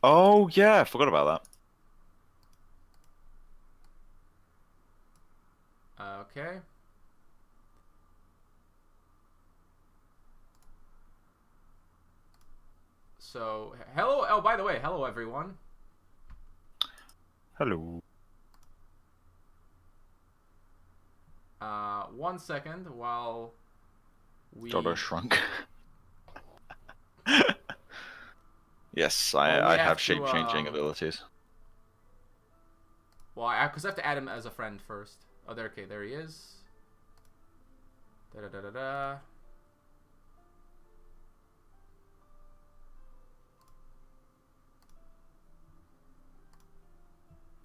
Oh yeah, I forgot about Okay. So, hello. Oh, by the way, hello everyone. that. Hello. 1 second while Dodo we shrunk. Yes, well we I have have to shape-changing abilities. because I have to add him as a friend first. Oh, there. Okay, there he is. Da da da da da.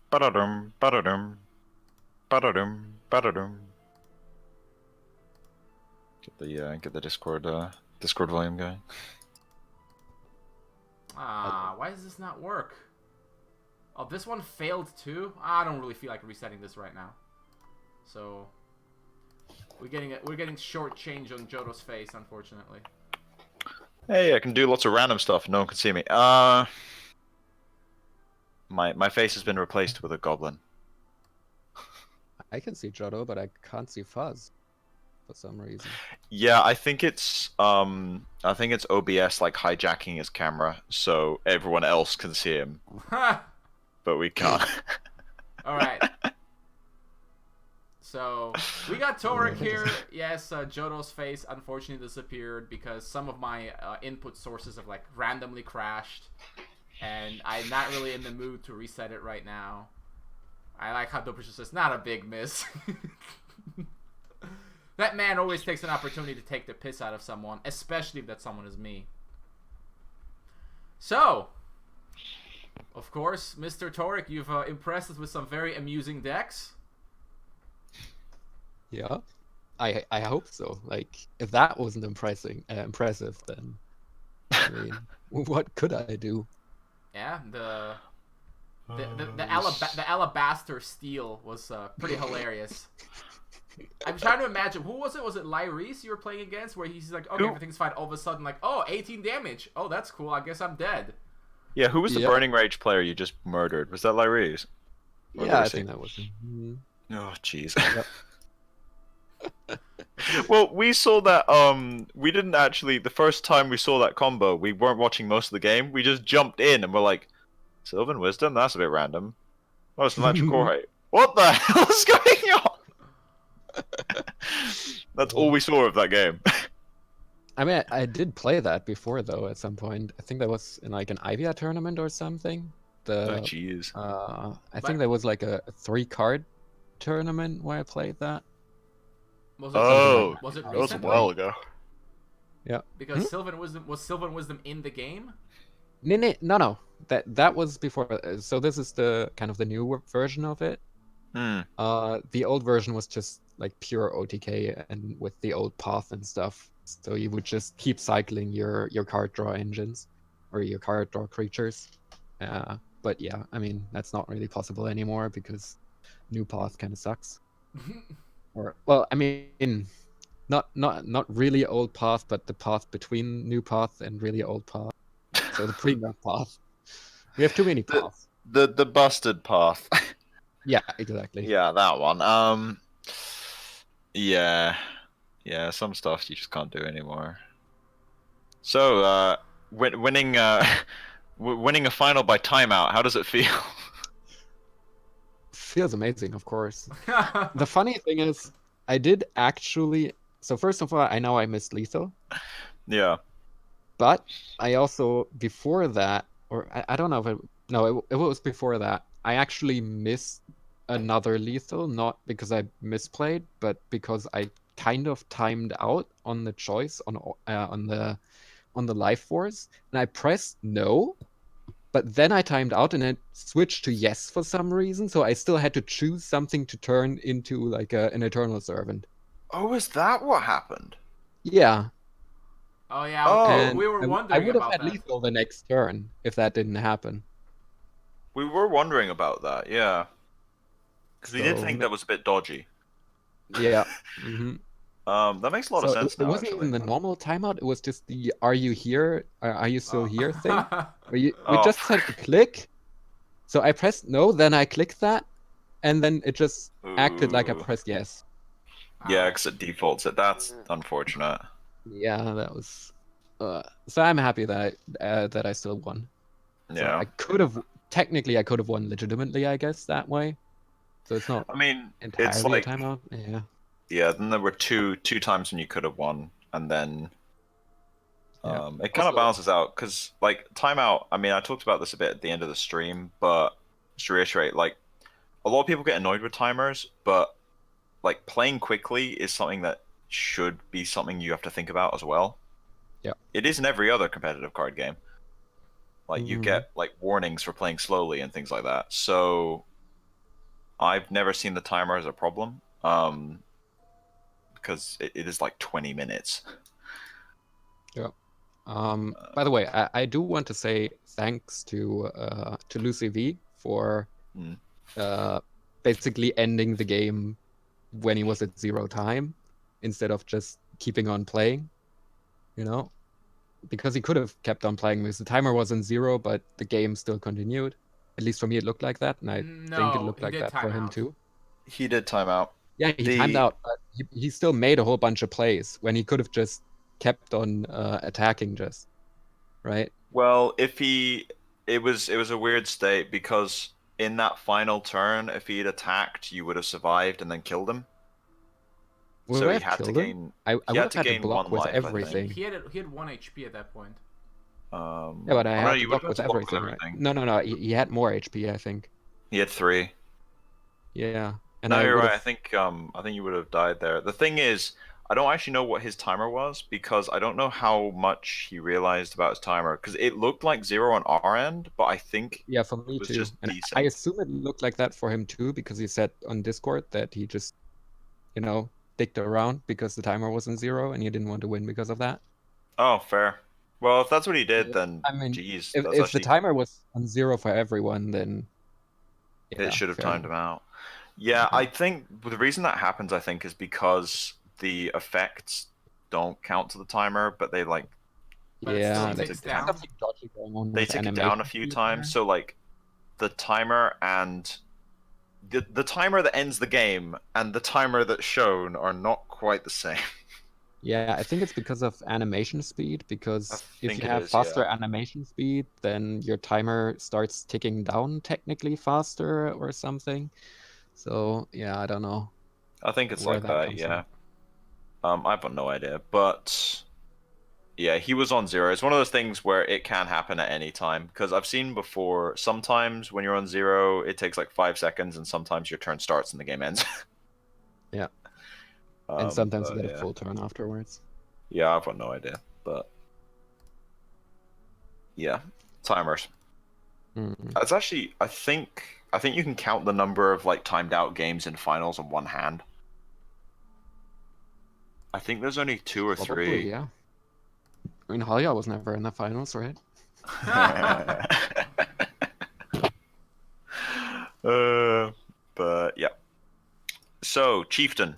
Ba-da-dum, ba-da-dum, ba-da-dum, ba-da-dum. Get the Discord volume going. Ah, why does this not work? Oh, this one failed too. I don't really feel like resetting this right now. So we're getting short change on Jodo's face, unfortunately. Hey, I can do lots of random stuff and no one can see me. My face has been replaced with a goblin. I can see Jodo, but I can't see Fuzz for some reason. Yeah, I think it's OBS like hijacking his camera so everyone else can see him, but we can't. All right. So we got Torek here. Yes, Jodo's face unfortunately disappeared because some of my input sources have like randomly crashed, and I'm not really in the mood to reset it right now. I like how Dopish says not a big miss. That man always takes an opportunity to take the piss out of someone, especially if that someone is me. So, of course, Mr. Torek, you've impressed us with some very amusing decks. Yeah, I hope so. Like, if that wasn't impressive, then I mean, what could I do? Yeah, the alabaster steel was pretty hilarious. I'm trying to imagine who was it? Was it Lyris you were playing against? Where he's like, okay, Who? everything's fine. All of a sudden, like, oh, 18 damage. Oh, that's cool. I guess I'm dead. Yeah, who was the Yeah, Burning Rage player you just murdered? Was that Lyres or yeah, I Lucy? think that was him. Oh, jeez. Yep. Well, we saw that. We didn't actually. The first time we saw that combo, we weren't watching most of the game. We just jumped in and we're like, Sylvan Wisdom. That's a bit random. Oh, it's an electric core height. What the hell is going on? That's all we saw of that game. I mean, I did play that before though. At some point, I think that was in like an Ivia tournament or something. Oh, The jeez. I think But there was like a 3-card tournament where I played that. was it Something like Oh, that. was it that was a while recently? ago. Yeah. Because Sylvan Wisdom in the game? No. That was before. So this is the kind of the new version of it. Hmm. The old version was just like pure OTK and with the old path and stuff. So you would just keep cycling your card draw engines or your card draw creatures. But yeah, I mean that's not really possible anymore because new path kind of sucks. Or well, I mean, not really old path, but the path between new path and really old path. So the pre-nerf path. We have too many the paths. the busted path. Yeah, exactly. Yeah, that one. Yeah, yeah. Some stuff you just can't do anymore. So, winning winning a final by timeout. How does it feel? Feels amazing, of course. The funny thing is, I did actually. So first of all, I know I missed lethal, Yeah. but I also before that, or I don't know if it was before that. I actually missed another lethal, not because I misplayed, but because I kind of timed out on the choice on the life force, and I pressed no, but then I timed out and it switched to yes for some reason. So I still had to choose something to turn into like an eternal servant. Oh, is that what happened? Yeah, Oh yeah, Oh, and we were I wondering would have about had that. lethal the next turn if that didn't happen. we were wondering about that. Yeah, because we did So think that was a bit dodgy. yeah, hmm That makes a lot of So sense it now, wasn't actually. even the normal timeout. It was just the "Are you here? Are you still here?" thing. Where you Oh, just had to click. So I pressed no, then I clicked that, and then it just acted like I ooh. pressed yes. Yeah, Ow. because it defaults it. That's unfortunate. Yeah, that was. So I'm happy that I still won. So Yeah. I could have technically I could have won legitimately, I guess, that way. So it's not I mean, it's entirely a like, timeout. Yeah. yeah, then there were two times when you could have won, and then Yeah. it kind of Also, balances out because like timeout. I mean, I talked about this a bit at the end of the stream, but just to reiterate, like a lot of people get annoyed with timers, but like playing quickly is something that should be something you have to think about as well. yeah. It is in every other competitive card game. Like you Mm. get like warnings for playing slowly and things like that. So I've never seen the timer as a problem. Because it is like 20 minutes. Yeah. By the way, I do want to say thanks to Lucy V for Mm. uh basically ending the game when he was at 0 time instead of just keeping on playing, you know? Because he could have kept on playing because the timer was on 0, but the game still continued. At least for me, it looked like that, and I think it No, looked he like did that for time him out. too. He did timeout. Yeah, he timed The out, but he still made a whole bunch of plays when he could have just kept on attacking, just right. well, if he it was a weird state because in that final turn, if he'd attacked, you would have survived and then killed him. Would So I he have had to killed him? gain I he would had have to had to gain block one with life, I He, think. everything. he had 1 HP at that point. Yeah, but I Oh no, had to you would block have had with to block with everything, right? everything. No. He had more HP, I think. He had three. Yeah, and No, I you're would right. have. I think you would have died there. The thing is, I don't actually know what his timer was because I don't know how much he realized about his timer because it looked like 0 on our end, but I think Yeah, for it me was too. just And I decent. assume it looked like that for him too because he said on Discord that he just, dicked around because the timer was on 0 and he didn't want to win because of that. Oh, fair. Well, if that's what he did, So, then I mean, geez, if that's if the actually timer was on 0 for everyone, then it yeah, should have fair timed him enough. out. Yeah, Yeah. I think the reason that happens, I think, is because the effects don't count to the timer, but they like But it still Yeah, seem like to ticks there's count. down. something dodgy going on They with tick it down a animation few speed times, there. so like the timer and the timer that ends the game and the timer that's shown are not quite the same. Yeah, I think it's because of animation speed, I because if think you it have is, yeah. faster animation speed, then your timer starts ticking down technically faster or something. So, yeah, I don't know I think it's where like that that, comes from. yeah. I've got no idea, but yeah, he was on 0. It's one of those things where it can happen at any time because I've seen before. Sometimes when you're on 0, it takes like 5 seconds, and sometimes your turn starts and the game ends. Yeah. And sometimes you But get a yeah, full turn afterwards. yeah, I've got no idea, but yeah, timers. Mm. It's actually, I think you can count the number of like timed out games in finals on one hand. I think there's only two or Probably, three. yeah. I mean, Halia was never in the finals, right? uh, but yeah. So, Chieftain.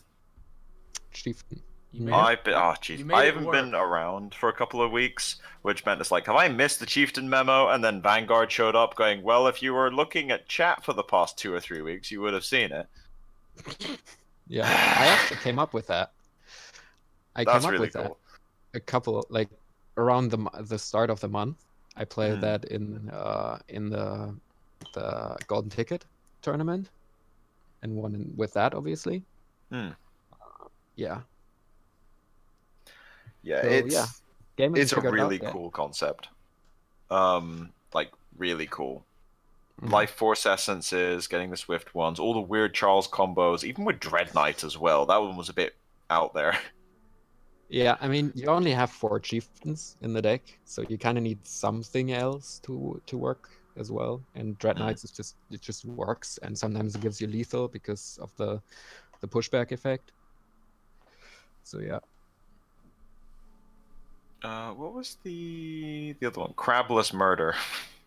Chieftain. You made Mhm. it. I've been, oh jeez, You I made it haven't been work. around for a couple of weeks, which meant it's like, have I missed the Chieftain memo? And then Vanguard showed up going, well, if you were looking at chat for the past 2 or 3 weeks, you would have seen it. Yeah, I actually came up with that. I came That's up really with that cool. a couple, like around the start of the month. I played Hmm. that in the golden ticket tournament and won with that, obviously. Hmm. Yeah. Yeah, So yeah, gaming it's a figured out really that. cool concept. Like really cool. Mhm. Life Force essences, getting the Swift ones, all the weird Charles combos, even with Dread Knight as well. That one was a bit out there. Yeah, I mean, you only have 4 chieftains in the deck, so you kind of need something else to work as well. And Dread Hmm. Knights is just it just works, and sometimes it gives you lethal because of the pushback effect. So yeah. What was the other one? Crabless Murder.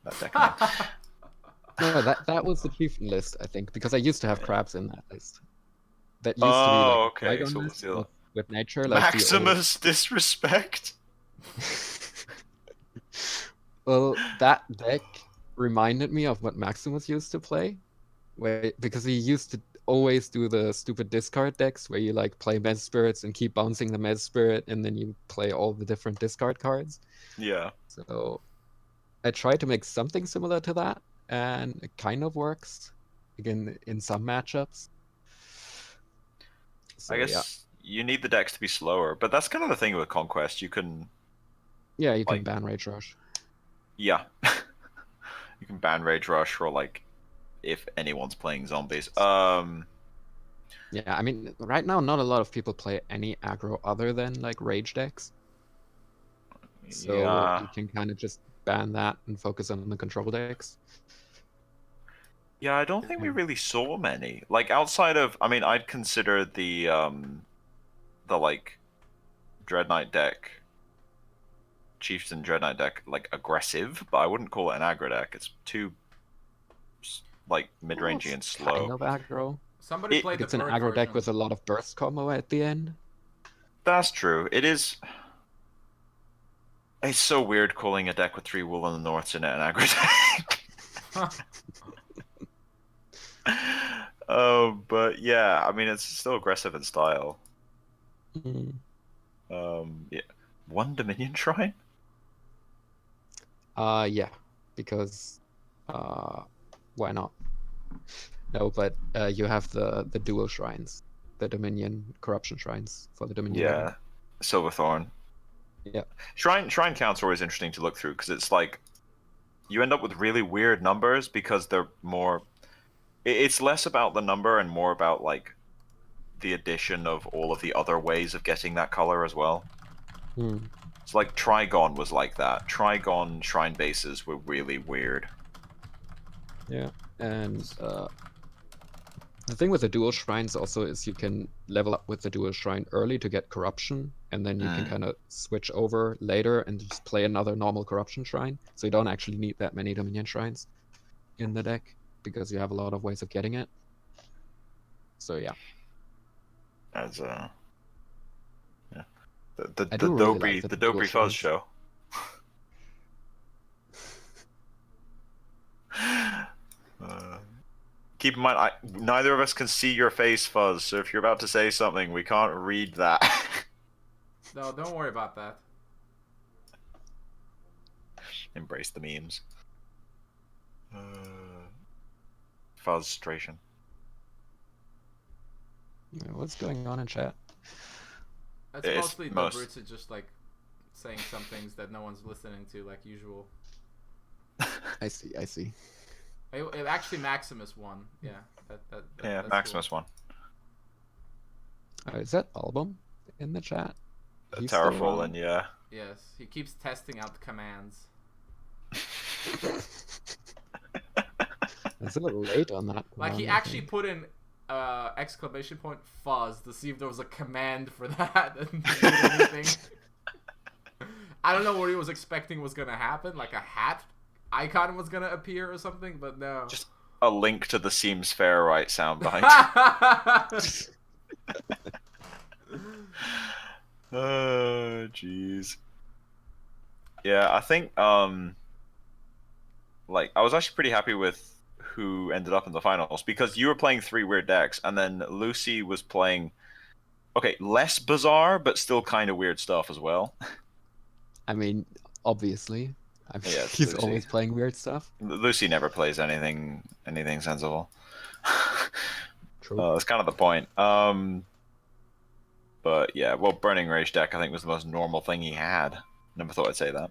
That deck name. No, that was the chieftain list, I think, because I used to have crabs in that list. That used to be like Oh, a okay. Trigon So list what's the other? with One? with nature, like Maximus disrespect. Well, that deck reminded me of what Maximus used to play, because he used to always do the stupid discard decks where you like play Med Spirits and keep bouncing the Med Spirit, and then you play all the different discard cards. Yeah. So I tried to make something similar to that, and it kind of works. Again, in some matchups. So, I guess you need the decks to be slower, but that's kind of the thing with Conquest. You can, yeah, you can like, ban Rage Rush. yeah, you can ban Rage Rush or like if anyone's playing zombies. Yeah, I mean, right now, not a lot of people play any aggro other than like Rage decks. So Yeah, you can kind of just ban that and focus on the control decks. yeah. I don't think we really saw many. Like outside of, I mean, I'd consider the like Dread Knight deck, Chieftain Dread Knight deck, like aggressive, but I wouldn't call it an aggro deck. It's too like mid-rangey and slow. Kind of aggro. Somebody It- played the It's an bird aggro deck version. with a lot of burst combo at the end. That's true. It is. It's so weird calling a deck with 3 Wool in the Norths in it an aggro deck. But yeah, I mean it's still aggressive in style. Mhm. Yeah, 1 Dominion Shrine. Yeah, because why not? No, but you have the dual shrines, the Dominion corruption shrines for the Dominion. Yeah, Silverthorn. Yeah. Shrine counts are always interesting to look through because it's like you end up with really weird numbers because they're more. It's less about the number and more about like the addition of all of the other ways of getting that color as well. Hmm. It's like Trigon was like that. Trigon shrine bases were really weird. Yeah, and the thing with the dual shrines also is you can level up with the dual shrine early to get corruption, and then you can kind of switch over later and just play another normal corruption shrine. So you don't actually need that many Dominion shrines in the deck because you have a lot of ways of getting it. So yeah, As yeah, the I do really like the dual Dobry Fuzz shrines. show. Keep in mind, neither of us can see your face, Fuzz. So if you're about to say something, we can't read that. No, don't worry about that. Embrace the memes. Fuzzstration. What's going on in chat? That's It's mostly the most- brutes are just like saying some things that no one's listening to, like usual. I see. It actually Maximus won. Yeah, Yeah, that's Maximus cool. Is that Album in the chat? He's still Terrafall, around? and yeah. Yes, he keeps testing out the commands. It's a little late on that. Like he command, I actually think. put in exclamation point fuzz to see if there was a command for that and didn't get anything. I don't know what he was expecting was gonna happen, like a hat icon was gonna appear or something, but no. Just a link to the Seems Fair Right soundbite. Oh, jeez. Yeah, I think like I was actually pretty happy with who ended up in the finals because you were playing 3 weird decks, and then Lucy was playing less bizarre but still kind of weird stuff as well. I mean, obviously. Yeah, it's He's Lucy. always playing weird stuff. Lucy never plays anything sensible. True. That's kind of the point. But yeah, well, Burning Rage deck I think was the most normal thing he had. Never thought I'd say that.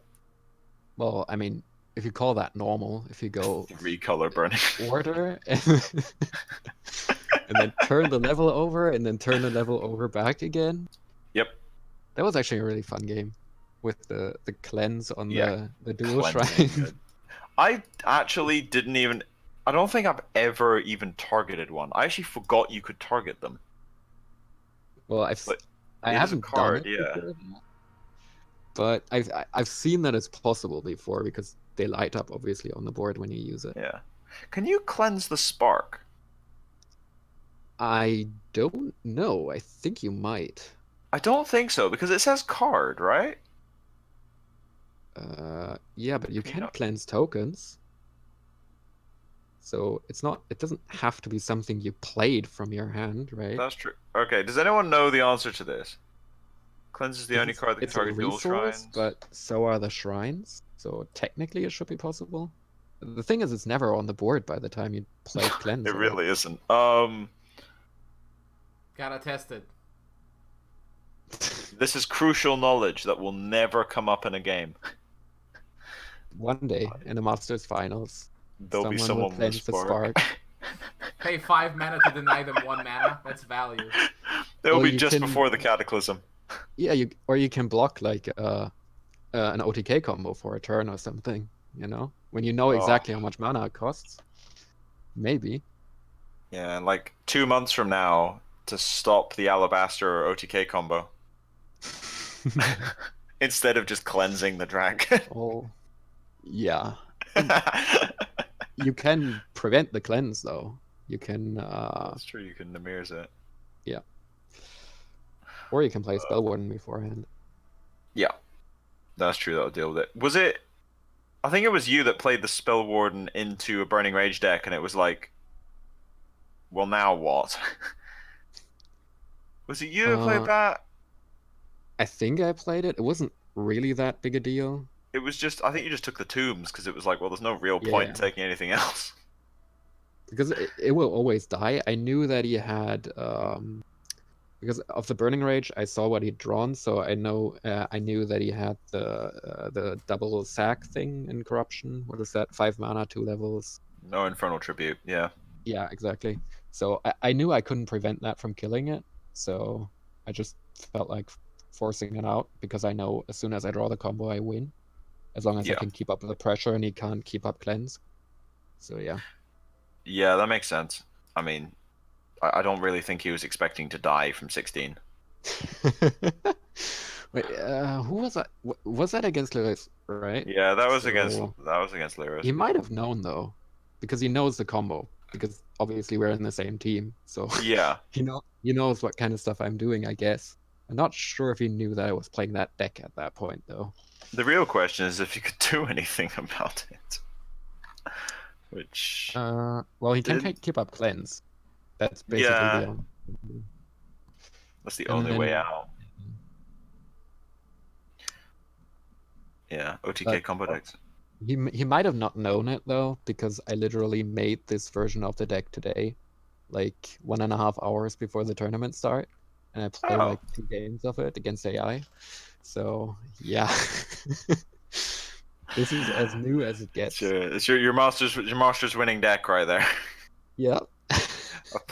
Well, I mean, if you call that normal, if you go 3 color burning. order and then turn the level over and then turn the level over back again. Yep. That was actually a really fun game with the cleanse on Yeah, the dual Cleansing shrine. good. I actually didn't even. I don't think I've ever even targeted one. I actually forgot you could target them. Well, I It is a haven't card, done it yeah. before, but I've seen that it's possible before because they light up obviously on the board when you use it. Yeah. Can you cleanse the spark? I don't know. I think you might. I don't think so because it says card, right? Yeah, but you Can you can not? cleanse tokens. So it's not. It doesn't have to be something you played from your hand, right? That's true. Okay, does anyone know the answer to this? Cleanse is the only Because card that can it's a target dual resource, shrines. but so are the shrines. So technically, it should be possible. The thing is, it's never on the board by the time you play cleanse, It right? really isn't. Gotta test it. This is crucial knowledge that will never come up in a game. One day in the Masters finals, There'll be someone will someone with a cleanse the spark. spark. Pay 5 mana to deny them 1 mana. That's value. It'll Well, be you just can, before the cataclysm. yeah, you can block like an OTK combo for a turn or something. You know, when you know Oh, exactly how much mana it costs, maybe. yeah, and like 2 months from now to stop the Alabaster or OTK combo. Instead of just cleansing the dragon. Oh, yeah. You can prevent the cleanse though. You can, That's true, you can Namirs it. yeah, or you can play Spellwarden beforehand. Yeah, that's true, that'll deal with it. Was it? I think it was you that played the Spell Warden into a Burning Rage deck, and it was like, well, now what? Was it you that played Uh, that? I think I played it. It wasn't really that big a deal. It was just, I think you just took the tombs because it was like, well, there's no real point in Yeah, taking anything else. because it will always die. I knew that he had because of the Burning Rage, I saw what he'd drawn, so I knew that he had the double sack thing in Corruption. What is that? 5 mana, 2 levels. No Infernal Tribute, yeah. Yeah, exactly. So I knew I couldn't prevent that from killing it, so I just felt like forcing it out because I know as soon as I draw the combo, I win, as long as I Yeah. can keep up with the pressure and he can't keep up cleanse. So yeah. Yeah, that makes sense. I mean, I don't really think he was expecting to die from 16. Wait, who was that? Was that against Lewis, right? Yeah, So that was against he Lyris. might have known though, because he knows the combo. Because obviously we're in the same team, so Yeah. he knows what kind of stuff I'm doing, I guess. I'm not sure if he knew that I was playing that deck at that point though. The real question is if you could do anything about it. Which Well, he can didn't. keep up cleanse. That's basically the Yeah, only. that's the And only way then, out. Yeah, OTK but combo decks. he might have not known it though, because I literally made this version of the deck today, like 1.5 hours before the tournament start, and I played Oh, like 2 games of it against AI. So yeah, this is as new as it gets. it's your master's winning deck right there. Yeah.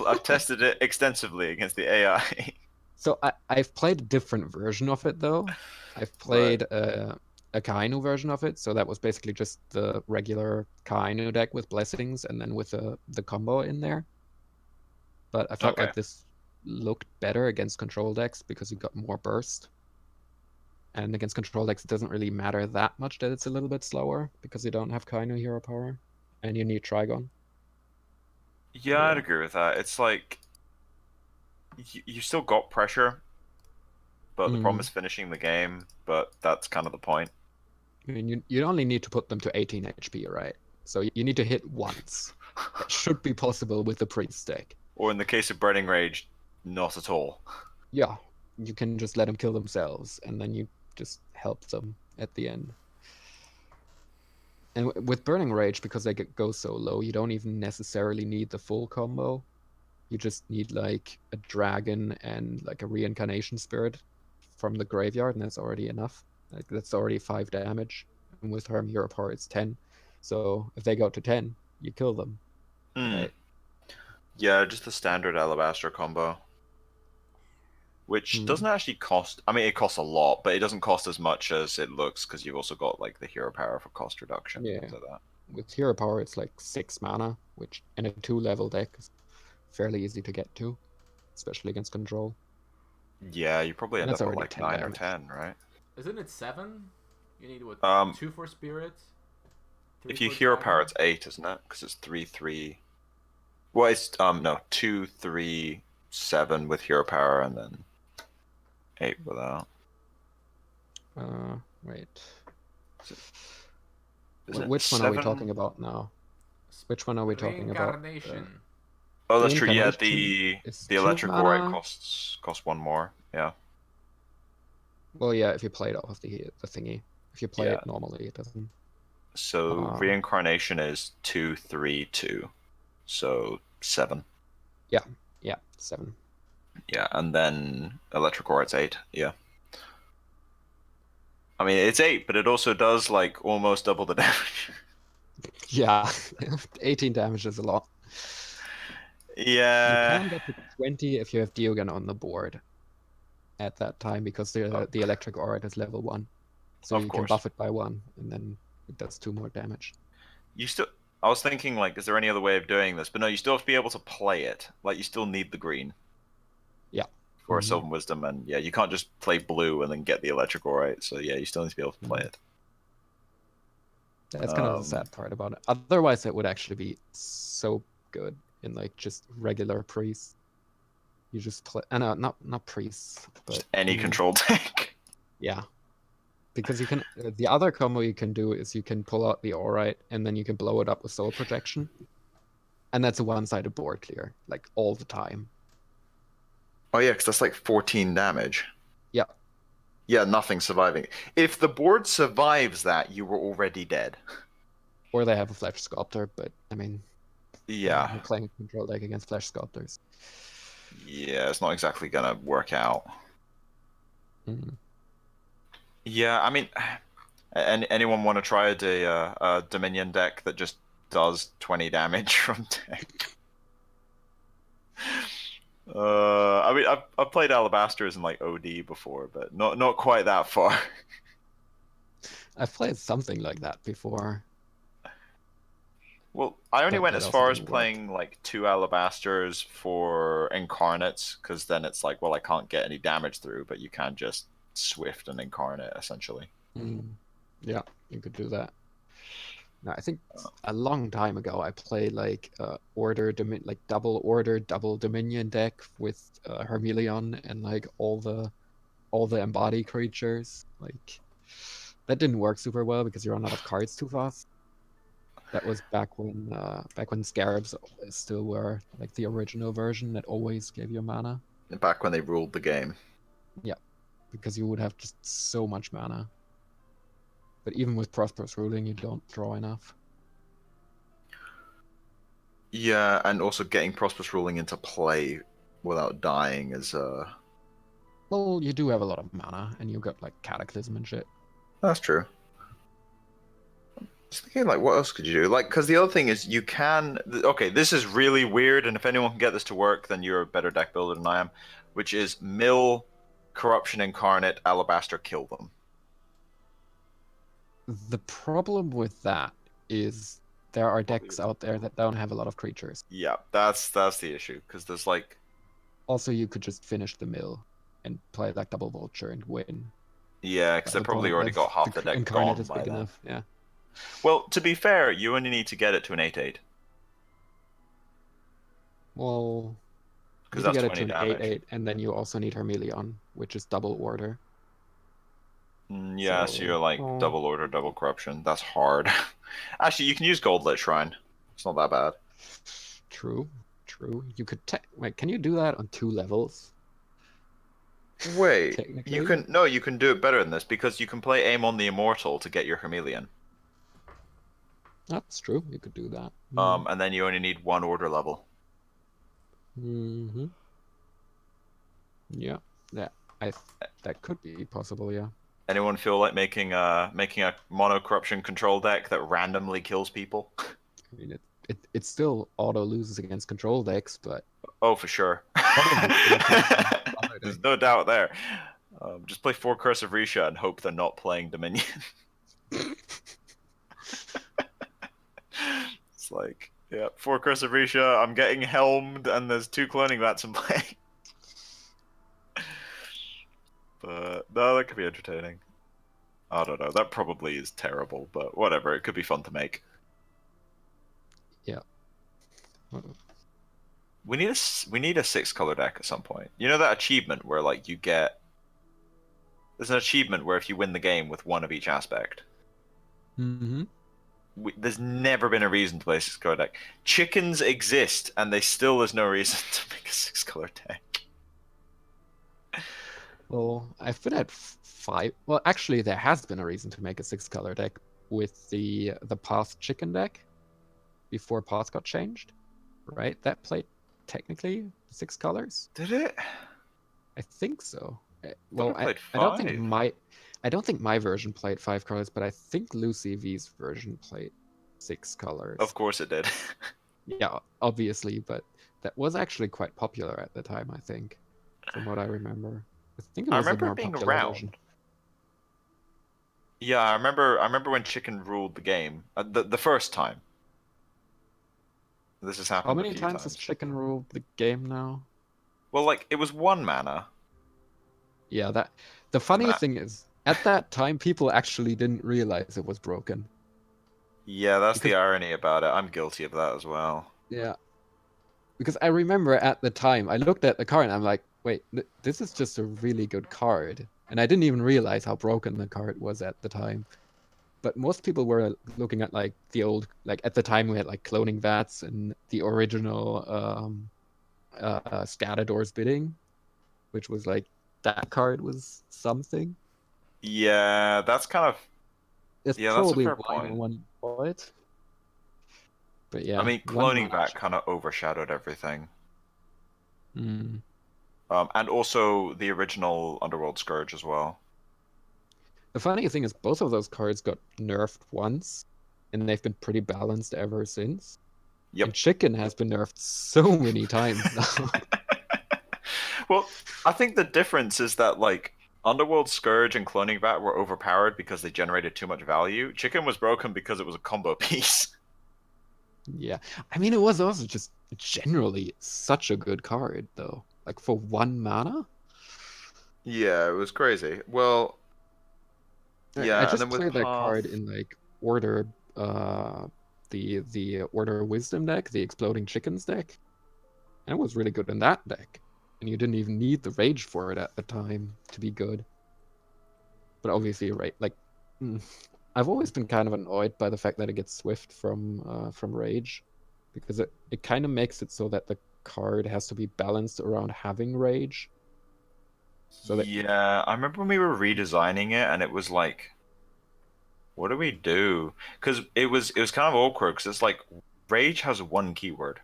I've tested it extensively against the AI. So I've played a different version of it though. I've Right. played a Kainu version of it, so that was basically just the regular Kainu deck with blessings and then with the combo in there. But I felt Okay. like this looked better against control decks because you got more burst. And against control decks, it doesn't really matter that much that it's a little bit slower because you don't have Kainu hero power and you need Trigon. Yeah, I'd Yeah. agree with that. It's like you still got pressure, but the problem Mm. is finishing the game. But that's kind of the point. I mean, you only need to put them to 18 HP, right? So you need to hit once. That should be possible with the priest deck. Or in the case of Burning Rage, not at all. Yeah, you can just let them kill themselves, and then you just help them at the end. And with Burning Rage, because they go so low, you don't even necessarily need the full combo. You just need like a dragon and like a reincarnation spirit from the graveyard, and that's already enough. Like that's already 5 damage. And with Herm Hero Power, it's 10. So if they go to 10, you kill them, Hmm. right? Yeah, just the standard Alabaster combo. Which Hmm. doesn't actually cost. I mean, it costs a lot, but it doesn't cost as much as it looks because you've also got like the hero power for cost reduction and Yeah. things like that. With Hero Power, it's like 6 mana, which in a 2-level deck is fairly easy to get to, especially against control. Yeah, you probably And end that's up at already like 10 9 or damage. 10, right? Isn't it 7? You need what? Um, 2 for spirit? 3 if you for hero power, dragon? it's 8, isn't it? Because it's 3/3. Well, it's no 2/3/7 with hero power, and then 8 without. Wait. Is it Which one are we 7? talking about now? Which one are we talking about? Reincarnation. Oh, that's true. Yeah, Reincarnation is the 2 electric aurite mana. costs 1 more. Yeah. Well, yeah, if you play it off the thingy. If you play Yeah. it normally, it doesn't. So reincarnation is 2, 3, 2. So 7. Yeah, 7. Yeah, and then electric aurite's 8. Yeah. I mean, it's 8, but it also does like almost double the damage. Yeah, 18 damage is a lot. You Yeah. can get to 20 if you have Diogen on the board at that time because the electric aurite is level 1. So Of you can course. buff it by 1, and then it does 2 more damage. You still. I was thinking, like, is there any other way of doing this? But no, you still have to be able to play it. Like, you still need the green. Yeah. For a Sylvan Wisdom, and yeah, you can't just play blue and then get the electric aurite. So yeah, you still need to be able to play it. That's kind of the sad part about it. Otherwise, it would actually be so good in like just regular priests. You just play, not priests, but Just any control deck. yeah, because you can. The other combo you can do is you can pull out the aurite and then you can blow it up with soul projection, and that's a one-sided board clear, like all the time. Oh yeah, because that's like 14 damage. Yeah. Yeah, nothing surviving. If the board survives that, you were already dead. Or they have a flesh sculptor, but I mean, Yeah. you're playing a control deck against flesh sculptors. Yeah, it's not exactly gonna work out. Mm. Yeah, I mean, anyone want to try a Dominion deck that just does 20 damage from deck? I mean, I've played Alabasters in like OD before, but not quite that far. I've played something like that before. Well, I only But went that as also far as didn't work. playing like 2 Alabasters for Incarnates, because then it's like, well, I can't get any damage through, but you can just Swift and Incarnate essentially. Yeah, you could do that. No, I think a long time ago I played like double order, double Dominion deck with Hermeleon and like all the embody creatures. Like that didn't work super well because you run out of cards too fast. That was back when Scarabs still were like the original version that always gave you mana. Back when they ruled the game. Yeah, because you would have just so much mana. But even with Prosperous Ruling, you don't draw enough. Yeah, and also getting Prosperous Ruling into play without dying is Well, you do have a lot of mana, and you got like Cataclysm and shit. That's true. Just thinking, like, what else could you do? Like, because the other thing is you can. Okay, this is really weird, and if anyone can get this to work, then you're a better deck builder than I am. Which is mill, Corruption Incarnate, Alabaster, kill them. The problem with that is there are decks out there that don't have a lot of creatures. Yeah, that's the issue, because there's like. Also, you could just finish the mill and play like double vulture and win. Yeah, because they probably already got half the deck Incarnate gone is by big then. enough. Yeah. Well, to be fair, you only need to get it to an 8/8. Well, Because you that's get it 20 to an damage. 8/8, and then you also need Hermeleon, which is double order. Yeah, so you're like double order, double corruption. That's hard. Actually, you can use Goldlit Shrine. It's not that bad. True. You could wait. Can you do that on 2 levels? Wait, Technically? you can do it better than this because you can play Aim on the Immortal to get your Hermeleon. That's true. You could do that. And then you only need 1 order level. Yeah, that could be possible. Yeah. Anyone feel like making a mono corruption control deck that randomly kills people? I mean, it still auto loses against control decks, but Oh, for sure. There's no doubt there. Just play 4 Curse of Risha and hope they're not playing Dominion. It's like, yeah, 4 Curse of Risha, I'm getting helmed, and there's 2 cloning bats in play. But no, that could be entertaining. I don't know. That probably is terrible, but whatever. It could be fun to make. Yeah. We need a 6-color deck at some point. You know that achievement where like you get There's an achievement where if you win the game with one of each aspect. Mm-hmm. There's never been a reason to play a 6-color deck. Chickens exist, and there's no reason to make a 6-color deck. Well, I've been at 5. Well, actually, there has been a reason to make a 6-color deck with the Path chicken deck before Path got changed, right? That played technically 6 colors. Did it? I think so. Well, Well, played I don't think 5. I don't think my version played 5 colors, but I think Lucy V's version played 6 colors. Of course it did. Yeah, obviously, but that was actually quite popular at the time, I think, from what I remember. I think it I was a remember more it being popular around. version. Yeah, I remember when Chicken ruled the game. The first time. This has How happened a many few times has Chicken ruled the game now? Well, like, it was 1 mana. Yeah, that the funny thing is, at that time, people actually didn't realize it was broken. Yeah, that's Because the irony about it. I'm guilty of that as well. yeah, because I remember at the time, I looked at the card and I'm like, wait, this is just a really good card. And I didn't even realize how broken the card was at the time. But most people were looking at like the old, like at the time we had like cloning vats and the original Scatador's bidding, which was like that card was something. Yeah, that's kind of... It's Yeah, that's a probably fair why no point. one bought it. But I yeah, mean, one cloning mana. that kind of overshadowed everything. Mm. And also the original Underworld Scourge as well. The funny thing is, both of those cards got nerfed once, and they've been pretty balanced ever since. Yep. And Chicken has been nerfed so many times now. Well, I think the difference is that, like, Underworld Scourge and Cloning Vat were overpowered because they generated too much value. Chicken was broken because it was a combo piece. Yeah, I mean, it was also just generally such a good card, though. Like for 1 mana, Yeah, it was crazy. Well, I yeah, and just then with played that card Path... in like Order, the Order Wisdom deck, the Exploding Chickens deck, and it was really good in that deck. And you didn't even need the Rage for it at the time to be good. But obviously, right, like, I've always been kind of annoyed by the fact that it gets Swift from Rage, because it kind of makes it so that the card has to be balanced around having Rage. So that Yeah, I remember when we were redesigning it, and it was like, what do we do? Because it was kind of awkward, because it's like, Rage has 1 keyword.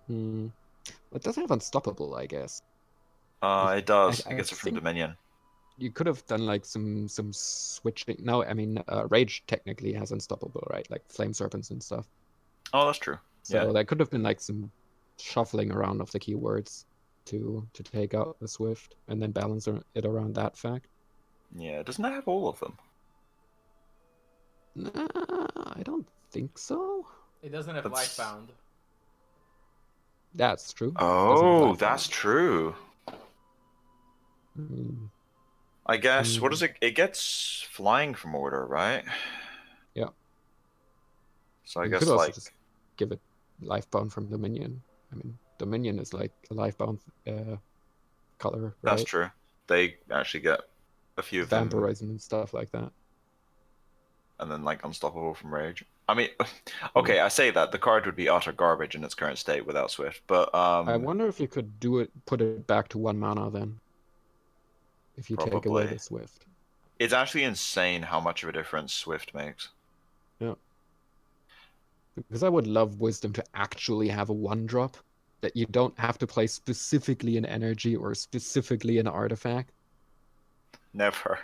it doesn't have Unstoppable, I guess. It does. It I gets it from think Dominion. you could have done like some switching. No, I mean Rage technically has Unstoppable, right? Like Flame Serpents and stuff. Oh, that's true. So Yeah. there could have been like some shuffling around of the keywords to take out the Swift and then balance it around that fact. Yeah, doesn't it have all of them? Nah, I don't think so. It doesn't have That's... Lifebound. That's true. Doesn't have Oh, Lifebound. that's true. Mm, I guess, what mm, is it? It gets flying from order, right? yeah. So I You could guess, also like, just give it Lifebound from Dominion. I mean, Dominion is like a Lifebound color, that's right? true. They actually get a few of them, Vampirism and stuff like that. and then, like, Unstoppable from Rage. I mean, okay, I say that the card would be utter garbage in its current state without Swift, but I wonder if you could put it back to 1 mana then, if you take away probably. the Swift. It's actually insane how much of a difference Swift makes. Yeah. Because I would love Wisdom to actually have a 1-drop that you don't have to play specifically an energy or specifically an artifact. Never.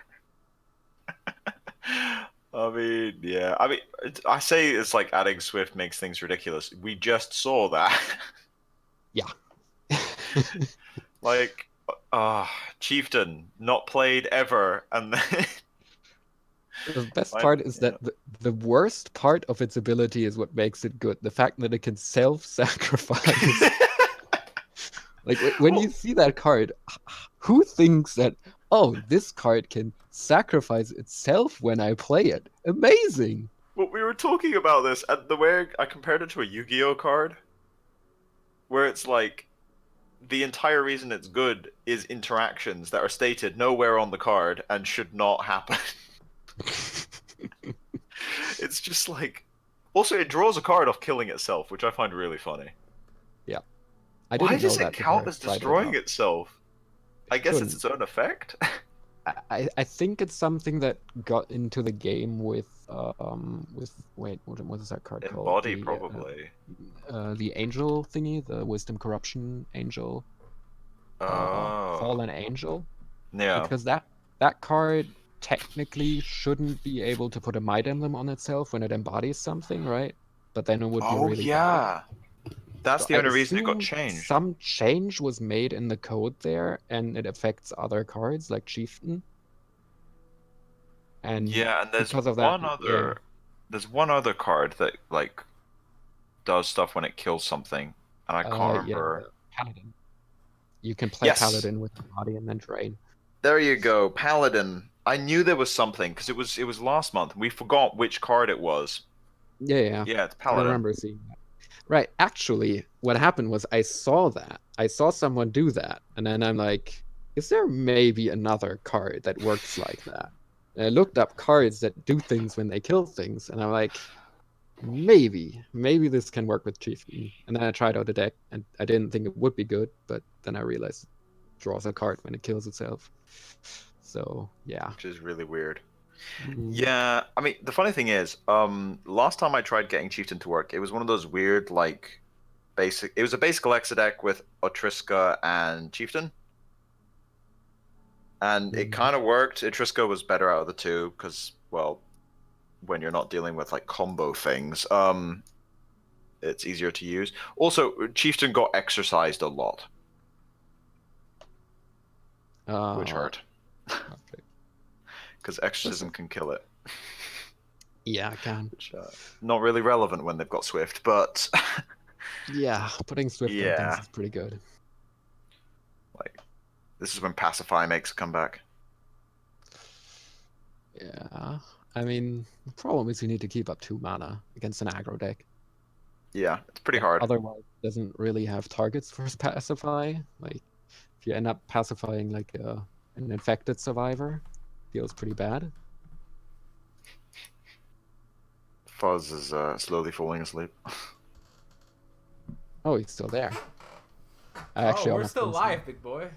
I mean, yeah. I mean, I say it's like adding Swift makes things ridiculous. We just saw that. Yeah. Like, Chieftain, not played ever, and then The best like, part is yeah. that the worst part of its ability is what makes it good. The fact that it can self-sacrifice. Like when Well, you see that card, who thinks that, oh, this card can sacrifice itself when I play it? Amazing. well, we were talking about this, and the way I compared it to a Yu-Gi-Oh card, where it's like the entire reason it's good is interactions that are stated nowhere on the card and should not happen. It's just like. Also, it draws a card off killing itself, which I find really funny. Yeah. I Why didn't know does that it before count I as tried it destroying out. itself? I guess it's its own effect. I think it's something that got into the game with wait, what is that card called? Embody, probably. The angel thingy, the wisdom corruption angel, Oh. fallen angel, Yeah. because that card technically shouldn't be able to put a might emblem on itself when it embodies something, right? But then it would be Oh, really bad. yeah. That's So the I only reason it got assume changed. some change was made in the code there, and it affects other cards like Chieftain. And Yeah, and because of that, yeah, there's one other card that like does stuff when it kills something, and I can't yeah, remember. Paladin. You can play Yes, Paladin with the body and then drain. there you go, Paladin. I knew there was something because it was last month. We forgot which card it was. Yeah, Yeah, it's I Paladin. remember seeing that. Right, actually, what happened was I saw that. I saw someone do that, and then I'm like, is there maybe another card that works like that? And I looked up cards that do things when they kill things, and I'm like, maybe this can work with Chieftain. And then I tried out the deck, and I didn't think it would be good, but then I realized it draws a card when it kills itself. So yeah. Which is really weird. Mm. Yeah, I mean, the funny thing is, last time I tried getting Chieftain to work, it was one of those weird, like, it was a basic Alexa deck with Otriska and Chieftain. And it kind of worked. Otriska was better out of the two, because, well, when you're not dealing with, like, combo things, it's easier to use. Also, Chieftain got exercised a lot, which hurt. Okay. Because exorcism can kill it. Yeah, I can. Which, not really relevant when they've got Swift, but Yeah, putting Swift on yeah, things is pretty good. like this is when Pacify makes a comeback. Yeah, I mean, the problem is you need to keep up 2 mana against an aggro deck. Yeah, it's pretty hard. Otherwise, it doesn't really have targets for Pacify. Like, if you end up pacifying like an infected survivor, feels pretty bad. Fuzz is slowly falling asleep. Oh, he's still there. I Oh, actually we're almost still couldn't see live, him. big boy.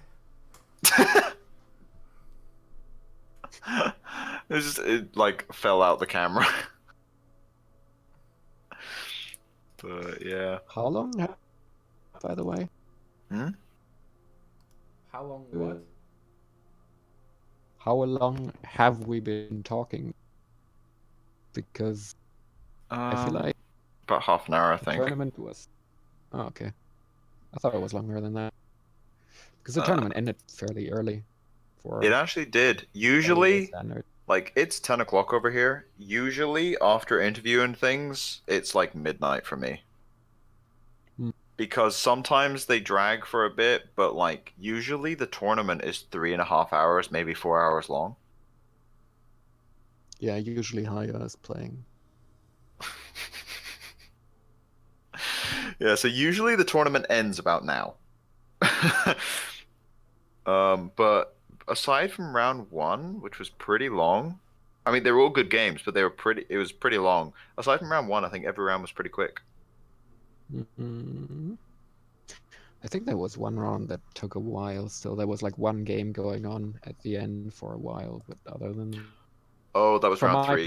It like fell out the camera. But yeah. How long? By the way. Hmm? How long? What? How long have we been talking? Because I feel like about half an hour, I the think. tournament was. Oh, okay. I thought it was longer than that. Because the tournament ended fairly early. It actually did. Usually, standard. like it's 10 o'clock over here. Usually, after interviewing things, it's like midnight for me. Because sometimes they drag for a bit, but like usually the tournament is 3.5 hours, maybe 4 hours long. Yeah, usually Haya is playing. Yeah, so usually the tournament ends about now. But aside from round one, which was pretty long, I mean they were all good games, but it was pretty long. Aside from round one, I think every round was pretty quick. Mm-hmm. I think there was one round that took a while still. There was like one game going on at the end for a while, but other than Oh, that was round three.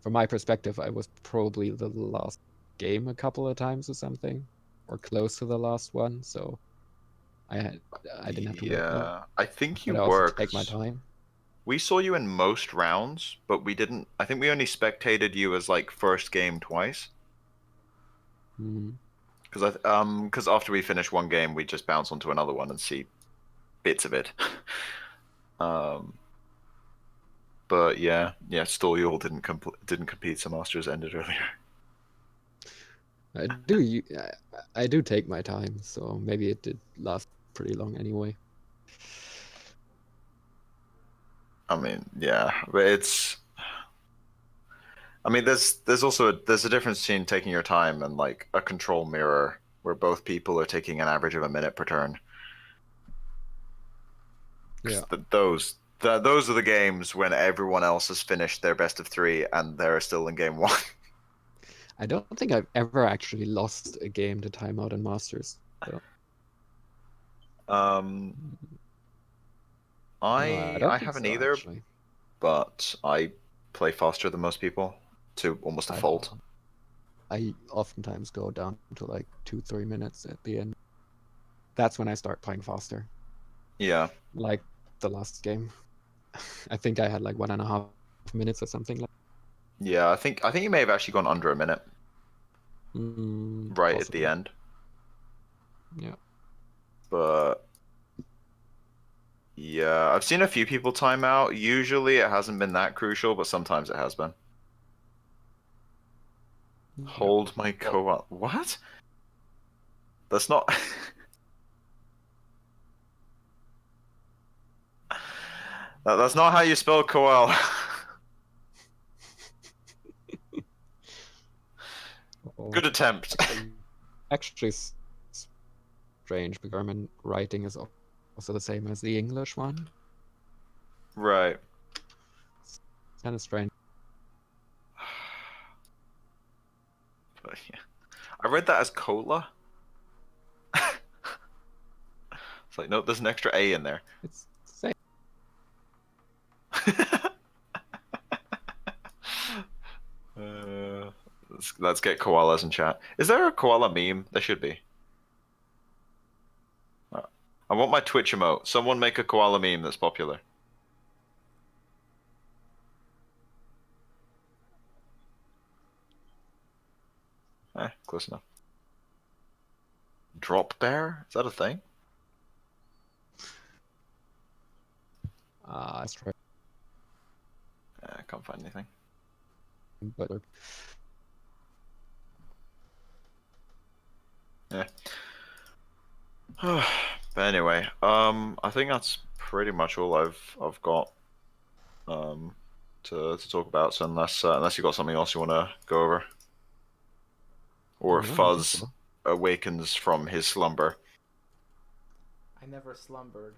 From my perspective, I was probably the last game a couple of times or something, or close to the last one. So I didn't have to wait. Yeah, I think you But I also worked. take my time. We saw you in most rounds, but we didn't. I think we only spectated you as like first game twice. Because after we finish one game, we just bounce onto another one and see bits of it. But yeah, still you all didn't compete, so Masters ended earlier. I do take my time, so maybe it did last pretty long anyway. I mean, yeah, but it's. I mean, there's also there's a difference between taking your time and like a control mirror where both people are taking an average of a minute per turn. Yeah. Those are the games when everyone else has finished their best of 3 and they're still in game 1. I don't think I've ever actually lost a game to timeout in Masters. So. Um, No, I don't I think haven't so, either, actually. but I play faster than most people to almost a fault. I oftentimes go down to like 2-3 minutes at the end. That's when I start playing faster. Yeah. Like the last game. I think I had like 1.5 minutes or something like Yeah, I think you may have actually gone under a minute right at the possibly. end. Yeah. But yeah, I've seen a few people time out. Usually it hasn't been that crucial, but sometimes it has been. Hold my koala. What? That's not. That's not how you spell koala. Oh, Good attempt. actually strange because German writing is also the same as the English one. Right. It's kind of strange. But yeah. I read that as cola. It's like, nope, there's an extra A in there. It's the same. Let's get koalas in chat. Is there a koala meme? There should be. I want my Twitch emote. Someone make a koala meme that's popular. Close enough. Drop bear? Is that a thing? That's right. I can't find anything. But Yeah. But anyway, I think that's pretty much all I've got to talk about. So unless you got something else you want to go over, or no, I don't think Fuzz so. awakens from his slumber. I never slumbered.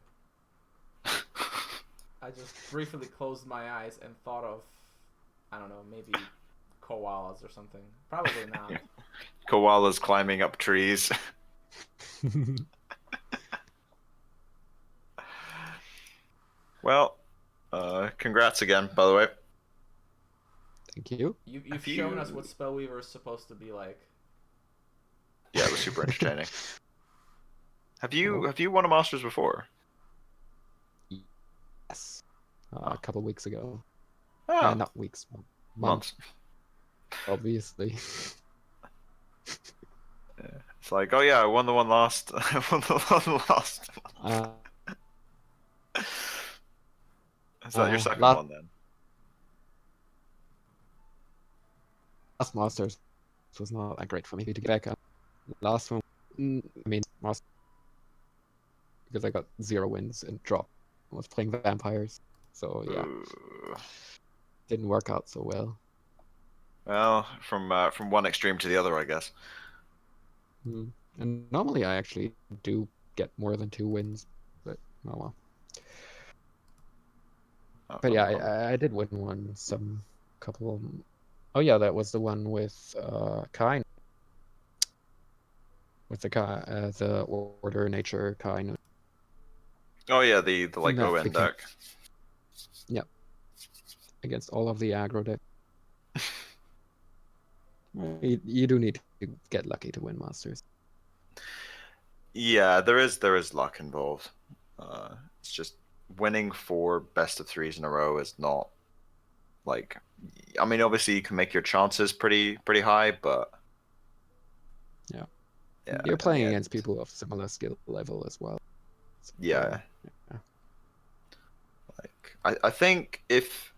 I just briefly closed my eyes and thought of, I don't know, maybe koalas or something. Probably not. Koalas climbing up trees. Well, congrats again, by the way. Thank you. You've shown us what Spellweaver is supposed to be like. Yeah, it was super entertaining. Have you won a Masters before? Yes. A couple weeks ago. Oh, Not weeks, months. Obviously. It's like, oh yeah, I won the one last. I won the one last. Is that your second one then? Last Masters was not that great for me to get back up. Last one, I mean, Masters, because I got 0 wins and dropped. I was playing vampires, so yeah, didn't work out so well. Well, from one extreme to the other, I guess. And normally I actually do get more than 2 wins, but oh well. But yeah, I did win one, couple of them. Oh yeah, that was the one with Kain. With the Order Nature Kain. Oh yeah, the like That ON became- deck. Yep. Against all of the aggro deck. You do need to get lucky to win Masters. Yeah, there is luck involved. It's just winning 4 best of 3s in a row is not like. I mean, obviously you can make your chances pretty high, but yeah, in you're the playing end- against people of similar skill level as well. So, Yeah. yeah. Like I think if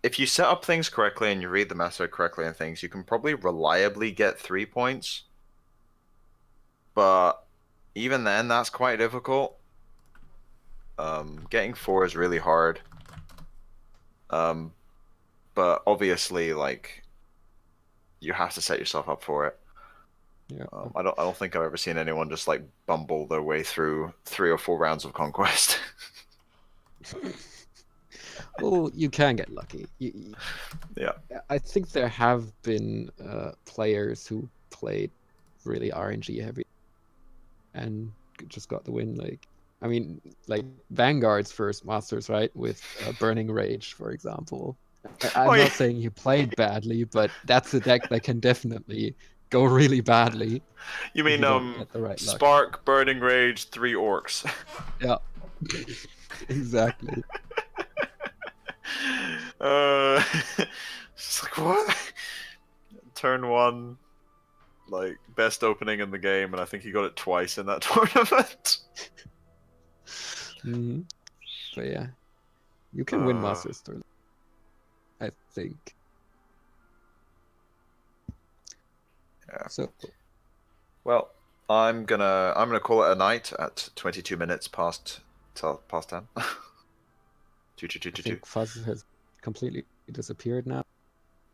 if you set up things correctly and you read the meta correctly and things, you can probably reliably get 3 points. But even then, that's quite difficult. Getting 4 is really hard. But obviously, like, you have to set yourself up for it. Yeah. I don't think I've ever seen anyone just like bumble their way through 3 or 4 rounds of conquest. Well, you can get lucky. Yeah. I think there have been players who played really RNG heavy and just got the win. Like, I mean, like Vanguard's first Masters, right? With Burning Rage, for example. Oh I'm yeah. not saying he played badly, but that's a deck that can definitely go really badly You if mean you don't get the right luck. Spark, Burning Rage, 3 orcs. Yeah, exactly. uh, it's like what? Turn 1, like best opening in the game, and I think he got it twice in that tournament. Hmm. But yeah, you can win Uh, Masters tournament, I think. yeah. So Well, I'm gonna call it a night at 22 minutes past 10. Two two two I two two. think Fuzz has completely disappeared now.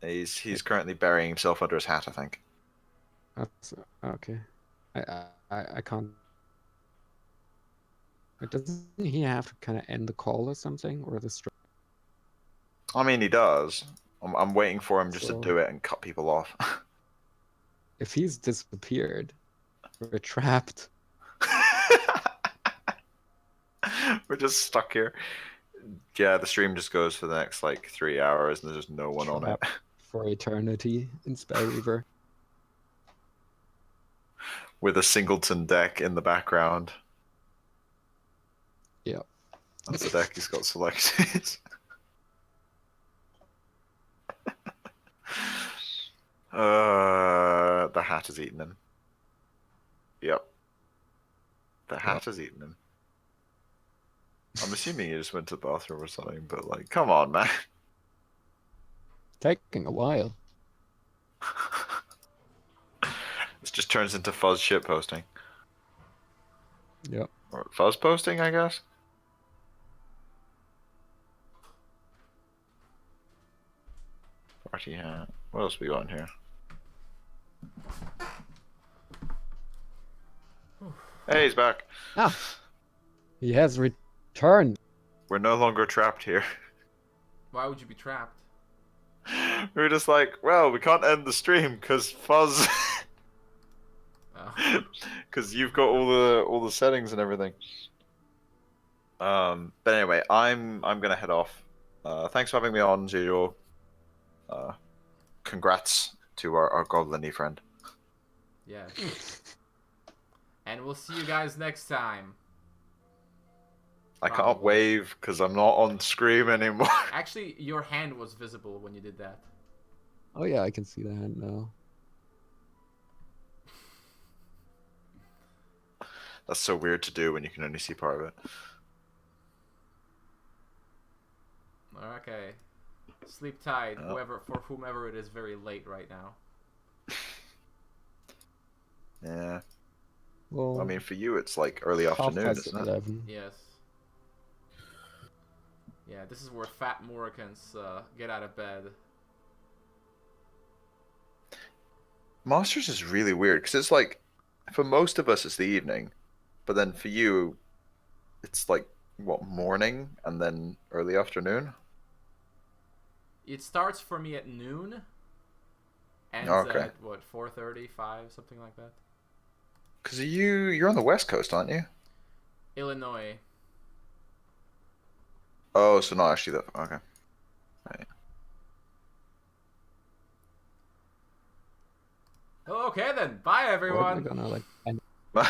He's currently burying himself under his hat, I think. That's okay. I can't. Doesn't he have to kind of end the call or something, or the stream? I mean, he does. I'm waiting for him just to So do it and cut people off. if he's disappeared, we're trapped. We're just stuck here. Yeah, the stream just goes for the next like 3 hours, and there's just no one on it. Trapped for eternity in Spellweaver. With a singleton deck in the background. Yeah. That's the deck he's got selected. The hat has eaten him. Yep. The hat has eaten him. I'm assuming he just went to the bathroom or something, but like, come on, man. Taking a while. This just turns into fuzz shit posting. Yep. Or fuzz posting, I guess. Party hat. What else we got in here? Hey, he's back. Ah, he has returned. We're no longer trapped here. Why would you be trapped? We were just like, well, we can't end the stream because fuzz, Oh. because you've got all the settings and everything. But anyway, I'm gonna head off. Thanks for having me on, as usual. Congrats to our goblin-y friend. Yeah. And we'll see you guys next time. I can't Probably. wave because I'm not on screen anymore. Actually, your hand was visible when you did that. Oh yeah, I can see that now. That's so weird to do when you can only see part of it. Okay. Sleep tight, Oh. for whomever it is very late right now. Yeah. Well, I mean, for you, it's like early half afternoon, past isn't it? 11. Yes. Yeah, this is where fat Morricans get out of bed. Masters is really weird because it's like, for most of us, it's the evening, but then for you, it's like what, morning and then early afternoon. It starts for me at noon. Ends Okay. at what, 4:30, 5, something like that. Because you're on the West Coast, aren't you? Illinois. Oh, so not actually that. Okay. Right. Okay then. Bye We're everyone. gonna like end Bye.